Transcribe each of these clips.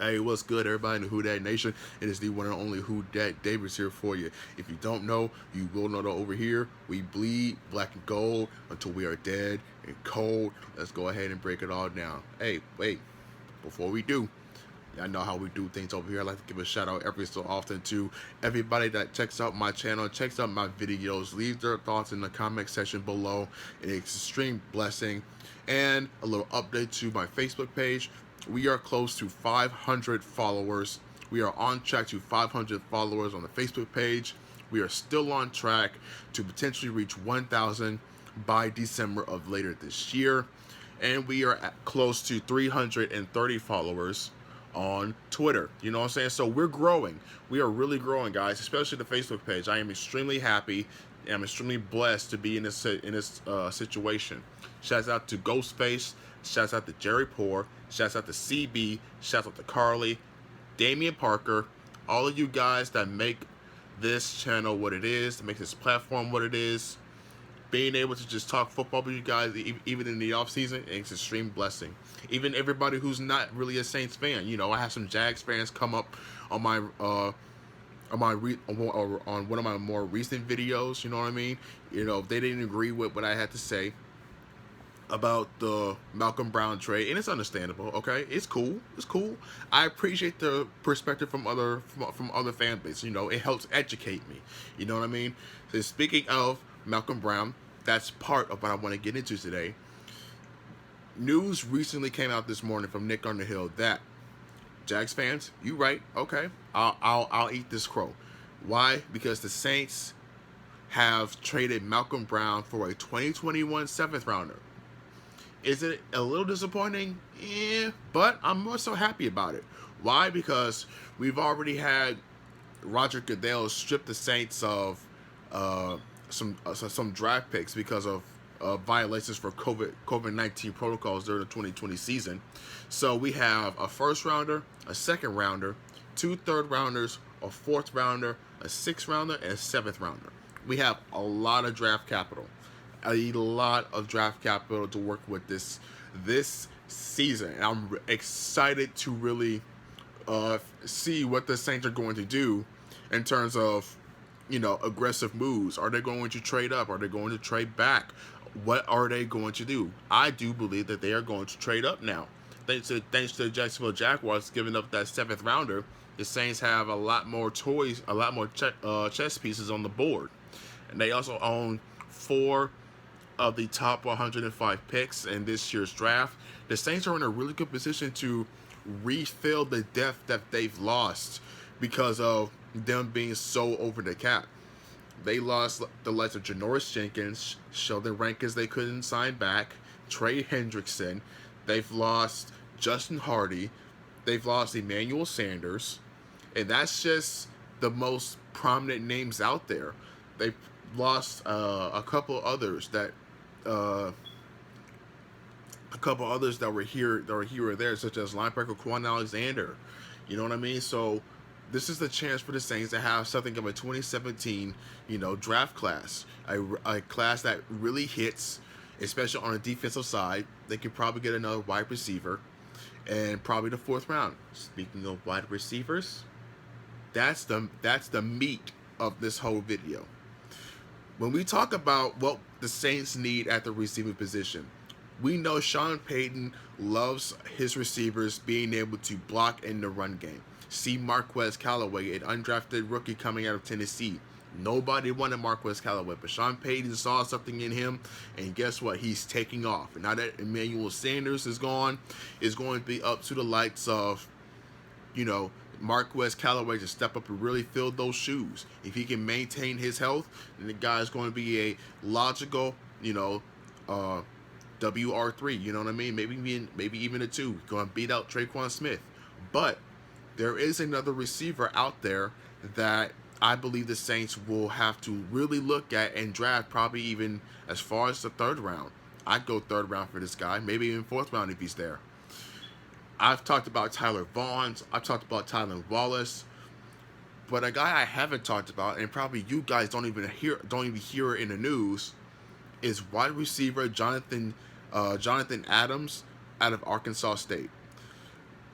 Hey, what's good, everybody in the Who Dat Nation? It is the one and only Who Dat Davis here for you. If you don't know, you will know that over here we bleed black and gold until we are dead and cold. Let's go ahead and break it all down. Hey, wait, before we do, y'all know how we do things over here. I'd like to give a shout out every so often to everybody that checks out my channel, checks out my videos, leave their thoughts in the comment section below. It's an extreme blessing. And a little update to my Facebook page. We are close to 500 followers. We are on track to 500 followers on the Facebook page. We are still on track to potentially reach 1,000 by December of later this year. And we are at close to 330 followers on Twitter. You know what I'm saying? So we're growing. We are really growing, guys, especially the Facebook page. I am extremely happy and I'm extremely blessed to be in this situation. Shouts out to Ghostface. Shouts out to Jerry Poor. Shouts out to CB. Shouts out to Carly, Damian Parker, all of you guys that make this channel what it is, to make this platform what it is. Being able to just talk football with you guys, even in the off season, it's an extreme blessing. Even everybody who's not really a Saints fan, you know, I have some Jags fans come up on my on one of my more recent videos. You know what I mean? You know, they didn't agree with what I had to say about the Malcolm Brown trade, and it's understandable. Okay, it's cool. It's cool. I appreciate the perspective from other fan bases. You know, it helps educate me. You know what I mean? So speaking of Malcolm Brown, that's part of what I want to get into today. News recently came out this morning from Nick Underhill that Jags fans, you right? Okay, I'll eat this crow. Why? Because the Saints have traded Malcolm Brown for a 2021 seventh rounder. Is it a little disappointing? Yeah, but I'm more so happy about it. Why? Because we've already had Roger Goodell strip the Saints of some draft picks because of violations for COVID-19 protocols during the 2020 season. So we have a first rounder, a second rounder, two third rounders, a fourth rounder, a sixth rounder, and a seventh rounder. We have a lot of draft capital. A lot of draft capital to work with this season, and I'm excited to really see what the Saints are going to do in terms of, you know, aggressive moves. Are they going to trade up? Are they going to trade back? What are they going to do? I do believe that they are going to trade up now. Thanks to the Jacksonville Jaguars giving up that seventh rounder, the Saints have a lot more toys, a lot more chess pieces on the board, and they also own 4 of the top 105 picks in this year's draft. The Saints are in a really good position to refill the depth that they've lost because of them being so over the cap. They lost the likes of Janoris Jenkins, Sheldon Rankins they couldn't sign back, Trey Hendrickson. They've lost Justin Hardy. They've lost Emmanuel Sanders. And that's just the most prominent names out there. They've lost a couple others that were here or there, such as linebacker Quan Alexander. You know what I mean? So this is the chance for the Saints to have something of a 2017, you know, draft class, a class that really hits, especially on the defensive side. They could probably get another wide receiver, and probably the 4th round. Speaking of wide receivers, that's the meat of this whole video. When we talk about what the Saints need at the receiving position, we know Sean Payton loves his receivers being able to block in the run game. See Marquez Callaway, an undrafted rookie coming out of Tennessee. Nobody wanted Marquez Callaway, but Sean Payton saw something in him, and guess what? He's taking off. And now that Emmanuel Sanders is gone, it's going to be up to the likes of, you know, Marquez Callaway to step up and really fill those shoes. If he can maintain his health, then the guy's going to be a logical, you know, WR3. You know what I mean? Maybe even a 2. Going to beat out Traquan Smith. But there is another receiver out there that I believe the Saints will have to really look at and draft, probably even as far as the 3rd round. I'd go 3rd round for this guy, maybe even 4th round if he's there. I've talked about Tyler Vaughn. I've talked about Tyler Wallace. But a guy I haven't talked about, and probably you guys don't even hear it in the news, is wide receiver Johnathan Adams out of Arkansas State.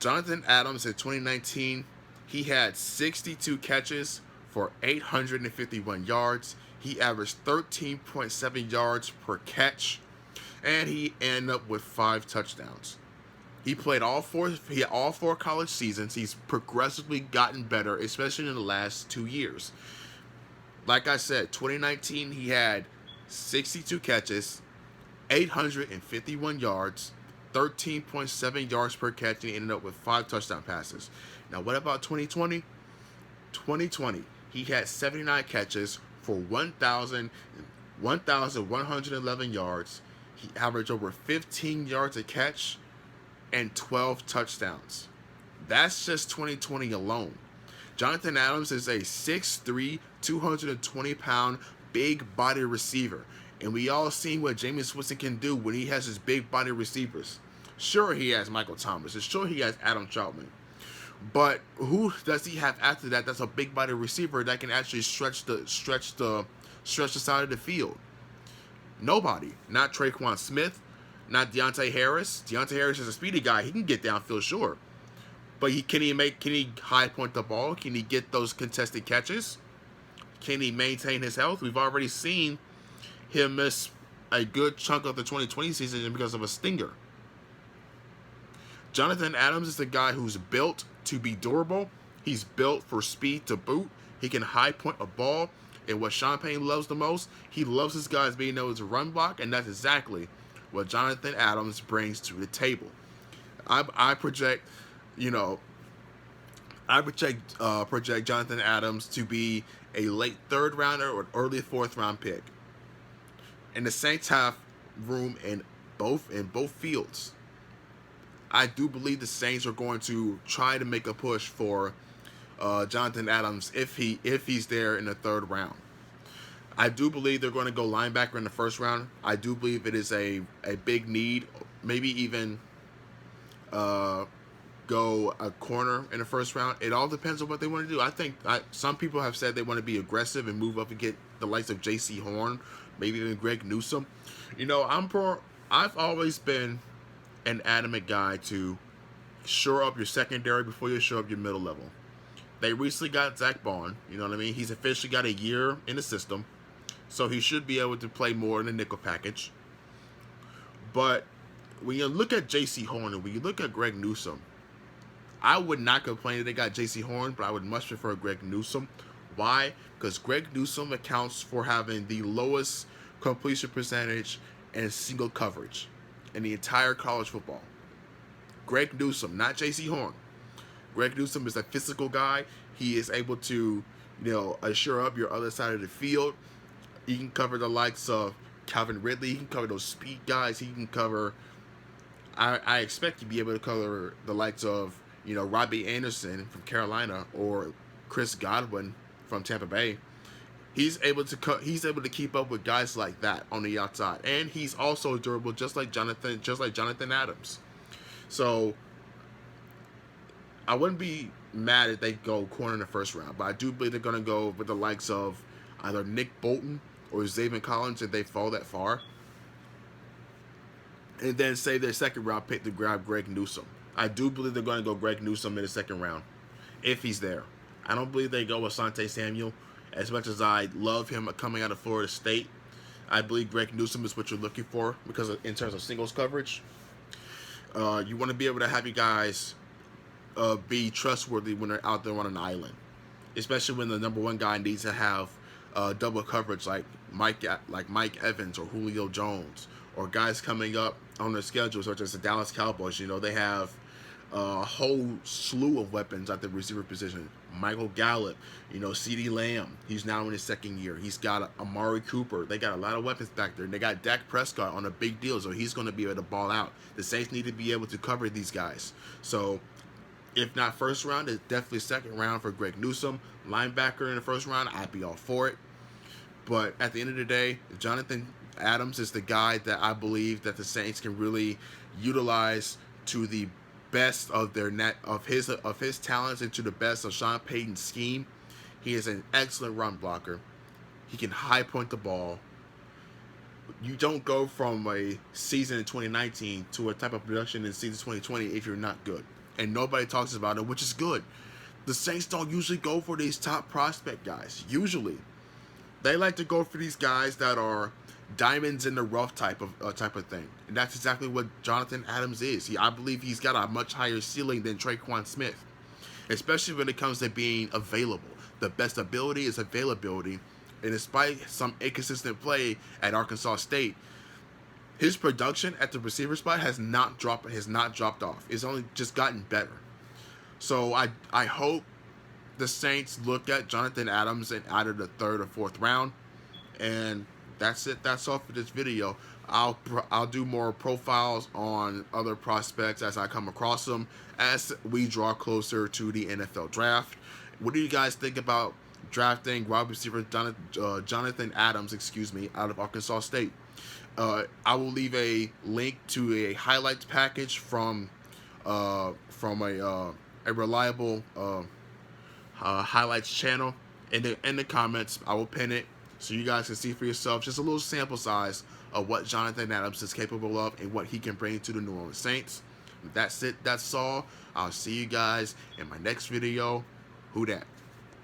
Jonathan Adams in 2019, he had 62 catches for 851 yards. He averaged 13.7 yards per catch, and he ended up with 5 touchdowns. He played all four. He had all 4 college seasons. He's progressively gotten better, especially in the last 2 years. Like I said, 2019 he had 62 catches, 851 yards, 13.7 yards per catch, and he ended up with 5 touchdown passes. Now, what about 2020? 2020, he had 79 catches for 1,111 yards. He averaged over 15 yards a catch and 12 touchdowns. That's just 2020 alone. Jonathan Adams is a 6'3", 220-pound, big body receiver. And we all seen what Jameis Winston can do when he has his big body receivers. Sure, he has Michael Thomas. And sure, he has Adam Troutman. But who does he have after that that's a big body receiver that can actually stretch the side of the field? Nobody. Not Traquan Smith, not Deontay Harris. Deontay Harris is a speedy guy. He can get downfield, sure. But can he high point the ball? Can he get those contested catches? Can he maintain his health? We've already seen him miss a good chunk of the 2020 season because of a stinger. Jonathan Adams is the guy who's built to be durable. He's built for speed to boot. He can high point a ball. And what Sean Payton loves the most, he loves his guys being able to run block, and that's exactly what Jonathan Adams brings to the table. I project Jonathan Adams to be a late 3rd rounder or early 4th round pick. And the Saints have room in both fields. I do believe the Saints are going to try to make a push for Jonathan Adams if he's there in the 3rd round. I do believe they're going to go linebacker in the 1st round. I do believe it is a big need. Maybe even go a corner in the 1st round. It all depends on what they want to do. I think some people have said they want to be aggressive and move up and get the likes of J.C. Horn, maybe even Greg Newsome. I've always been an adamant guy to shore up your secondary before you shore up your middle level. They recently got Zach Bond. You know what I mean? He's officially got a year in the system, so he should be able to play more in the nickel package. But when you look at J.C. Horn and when you look at Greg Newsome, I would not complain that they got J.C. Horn, but I would much prefer Greg Newsome. Why? Because Greg Newsome accounts for having the lowest completion percentage and single coverage in the entire college football. Greg Newsome, not J.C. Horn. Greg Newsome is a physical guy. He is able to, assure up your other side of the field. He can cover the likes of Calvin Ridley. He can cover those speed guys. He can cover. I expect to be able to cover the likes of Robbie Anderson from Carolina or Chris Godwin from Tampa Bay. He's able to keep up with guys like that on the outside, and he's also durable, just like Jonathan Adams. So I wouldn't be mad if they go corner in the 1st round, but I do believe they're going to go with the likes of either Nick Bolton or Zaven Collins if they fall that far, and then save their 2nd round pick to grab Greg Newsome. I do believe they're going to go Greg Newsome in the 2nd round if he's there. I don't believe they go with Asante Samuel. As much as I love him coming out of Florida State, I believe Greg Newsome is what you're looking for because in terms of singles coverage. You want to be able to have you guys be trustworthy when they're out there on an island, especially when the number 1 guy needs to have double coverage like Mike Evans or Julio Jones, or guys coming up on their schedule such as the Dallas Cowboys. They have a whole slew of weapons at the receiver position. Michael Gallup, CeeDee Lamb, he's now in his 2nd year. He's got Amari Cooper. They got a lot of weapons back there. And they got Dak Prescott on a big deal, so he's going to be able to ball out. The Saints need to be able to cover these guys. So if not 1st round, it's definitely 2nd round for Greg Newsome. Linebacker in the 1st round, I'd be all for it. But at the end of the day, Jonathan Adams is the guy that I believe that the Saints can really utilize to the best of his talents and to the best of Sean Payton's scheme. He is an excellent run blocker. He can high point the ball. You don't go from a season in 2019 to a type of production in season 2020 if you're not good. and nobody talks about it, which is good. The Saints don't usually go for these top prospect guys. Usually, they like to go for these guys that are diamonds in the rough type of thing, and that's exactly what Johnathan Adams is. I believe he's got a much higher ceiling than Traquan Smith, especially when it comes to being available. The best ability is availability, and despite some inconsistent play at Arkansas State, his production at the receiver spot has not dropped off. It's only just gotten better. So I hope the Saints look at Johnathan Adams in either the third or fourth round, and that's it. That's all for this video. I'll do more profiles on other prospects as I come across them as we draw closer to the NFL draft. What do you guys think about drafting wide receiver Johnathan Adams, out of Arkansas State? I will leave a link to a highlights package from a reliable highlights channel in the comments. I will pin it so you guys can see for yourself just a little sample size of what Johnathan Adams is capable of and what he can bring to the New Orleans Saints. That's it. That's all. I'll see you guys in my next video. Who dat?